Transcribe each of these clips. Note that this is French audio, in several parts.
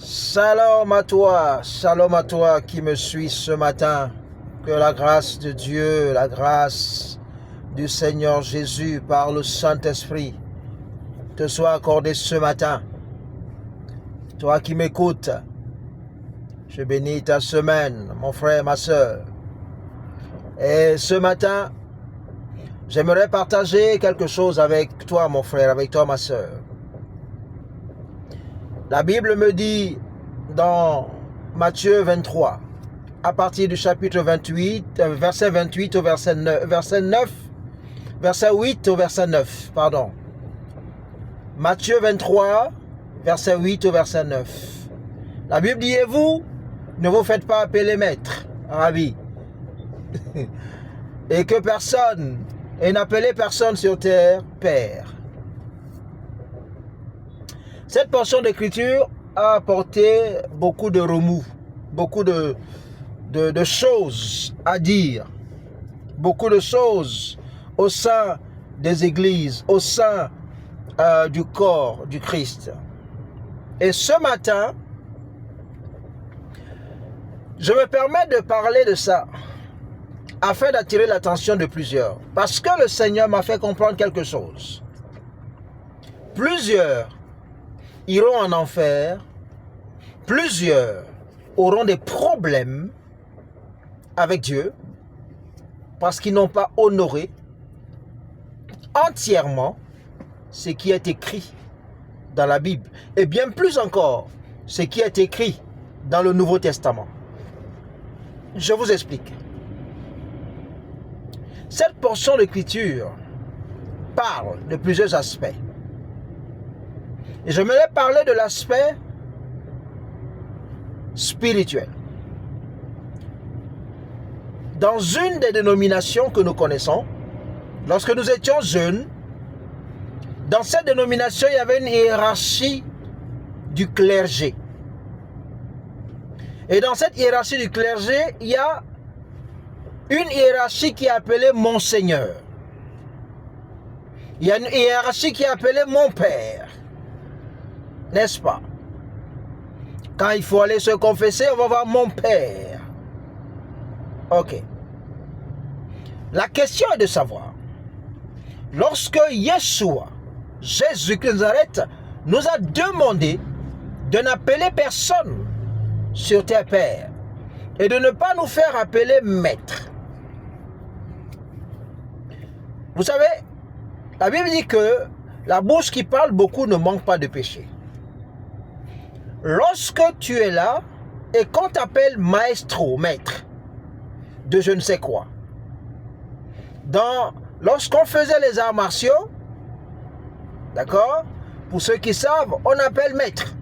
Shalom à toi qui me suis ce matin. Que la grâce de Dieu, la grâce du Seigneur Jésus par le Saint-Esprit te soit accordée ce matin. Toi qui m'écoutes, je bénis ta semaine, mon frère, ma soeur. Et ce matin, j'aimerais partager quelque chose avec toi, mon frère, avec toi, ma soeur. La Bible me dit dans Matthieu 23, à partir du chapitre 28, verset 28 au verset 9, verset 8 au verset 9, pardon. Matthieu 23, verset 8 au verset 9. La Bible dit, et vous, ne vous faites pas appeler maître, rabbi, et que personne, et n'appelez personne sur terre, père. Cette portion d'écriture a apporté beaucoup de remous, beaucoup de choses à dire, beaucoup de choses au sein des églises, au sein du corps du Christ. Et ce matin, je me permets de parler de ça afin d'attirer l'attention de plusieurs. Parce que le Seigneur m'a fait comprendre quelque chose. Plusieurs iront en enfer, plusieurs auront des problèmes avec Dieu parce qu'ils n'ont pas honoré entièrement ce qui est écrit dans la Bible et bien plus encore ce qui est écrit dans le Nouveau Testament. Je vous explique. Cette portion d'écriture parle de plusieurs aspects. Et je voulais parler de l'aspect spirituel. Dans une des dénominations que nous connaissons, lorsque nous étions jeunes, dans cette dénomination, il y avait une hiérarchie du clergé. Et dans cette hiérarchie du clergé, il y a une hiérarchie qui est appelée Monseigneur. Il y a une hiérarchie qui est appelée Mon Père. N'est-ce pas? Quand il faut aller se confesser, on va voir mon Père. Ok. La question est de savoir, lorsque Yeshua, Jésus-Christ de Nazareth, nous a demandé de n'appeler personne sur terre Père et de ne pas nous faire appeler Maître. Vous savez, la Bible dit que la bouche qui parle beaucoup ne manque pas de péché. Lorsque tu es là et qu'on t'appelle maestro, maître, de je ne sais quoi, lorsqu'on faisait les arts martiaux, d'accord, pour ceux qui savent, on appelle maître,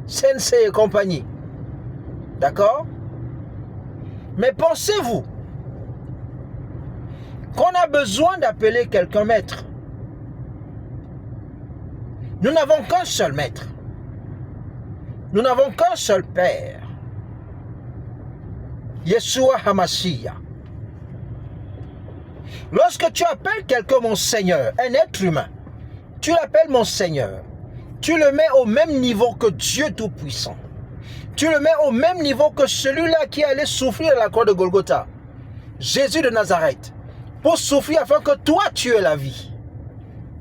sensei et compagnie, d'accord. Mais pensez-vous qu'on a besoin d'appeler quelqu'un maître? Nous n'avons qu'un seul maître. Nous n'avons qu'un seul Père, Yeshua HaMashiach. Lorsque tu appelles quelqu'un mon Seigneur, un être humain, tu l'appelles mon Seigneur, tu le mets au même niveau que Dieu Tout-Puissant. Tu le mets au même niveau que celui-là qui allait souffrir à la croix de Golgotha, Jésus de Nazareth, pour souffrir afin que toi tu aies la vie.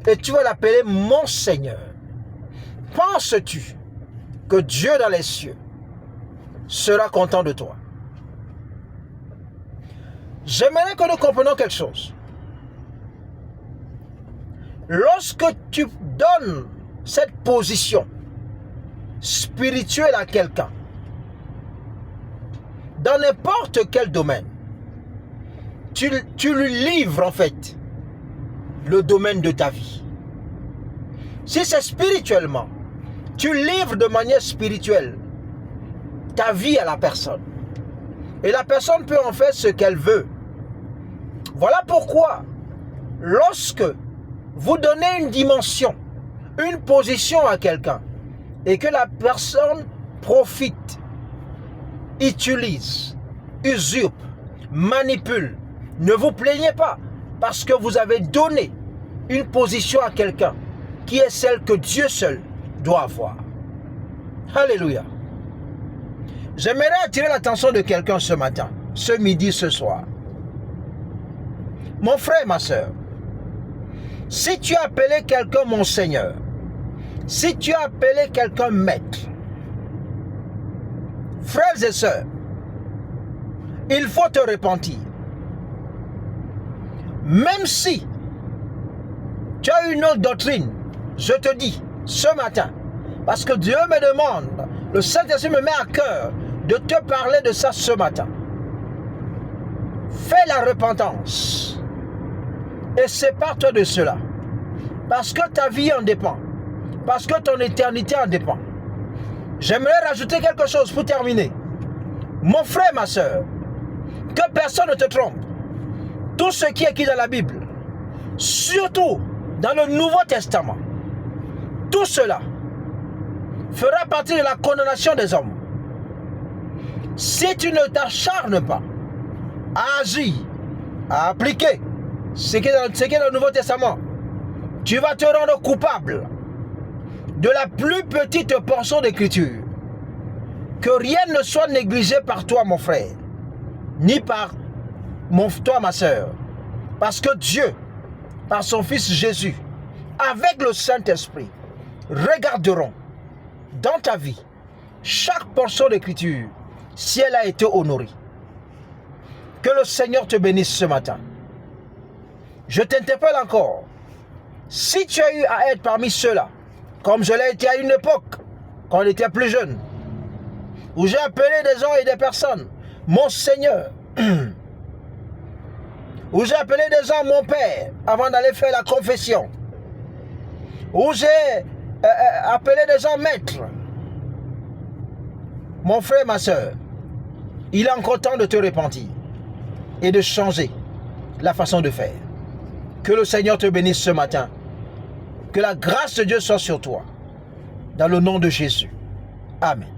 Et tu vas l'appeler mon Seigneur. Penses-tu que Dieu dans les cieux sera content de toi? J'aimerais que nous comprenions quelque chose. Lorsque tu donnes cette position spirituelle à quelqu'un, dans n'importe quel domaine, tu lui livres en fait le domaine de ta vie. Si c'est spirituellement, tu livres de manière spirituelle ta vie à la personne. Et la personne peut en faire ce qu'elle veut. Voilà pourquoi, lorsque vous donnez une dimension, une position à quelqu'un, et que la personne profite, utilise, usurpe, manipule, ne vous plaignez pas, parce que vous avez donné une position à quelqu'un qui est celle que Dieu seul doit avoir. Alléluia. J'aimerais attirer l'attention de quelqu'un ce matin, ce midi, ce soir. Mon frère, ma soeur, si tu as appelé quelqu'un mon Seigneur, si tu as appelé quelqu'un maître, frères et sœurs, il faut te repentir. Même si tu as une autre doctrine, je te dis ce matin, parce que Dieu me demande, le Saint-Esprit me met à cœur de te parler de ça ce matin. Fais la repentance et sépare-toi de cela, parce que ta vie en dépend, parce que ton éternité en dépend. J'aimerais rajouter quelque chose pour terminer. Mon frère, ma soeur, que personne ne te trompe. Tout ce qui est écrit dans la Bible, surtout dans le Nouveau Testament, tout cela fera partie de la condamnation des hommes. Si tu ne t'acharnes pas à agir, à appliquer ce qui est dans le Nouveau Testament, tu vas te rendre coupable de la plus petite portion d'écriture. Que rien ne soit négligé par toi, mon frère, ni par toi, ma soeur. Parce que Dieu, par son Fils Jésus, avec le Saint-Esprit, regarderont dans ta vie chaque portion d'écriture si elle a été honorée. Que le Seigneur te bénisse ce matin. Je t'interpelle encore. Si tu as eu à être parmi ceux-là, comme je l'ai été à une époque, quand on était plus jeune, où j'ai appelé des gens et des personnes, mon Seigneur, où j'ai appelé des gens mon Père, avant d'aller faire la confession, où j'ai appelé des gens maîtres, mon frère, ma soeur, il est encore temps de te repentir et de changer la façon de faire. Que le Seigneur te bénisse ce matin. Que la grâce de Dieu soit sur toi. Dans le nom de Jésus. Amen.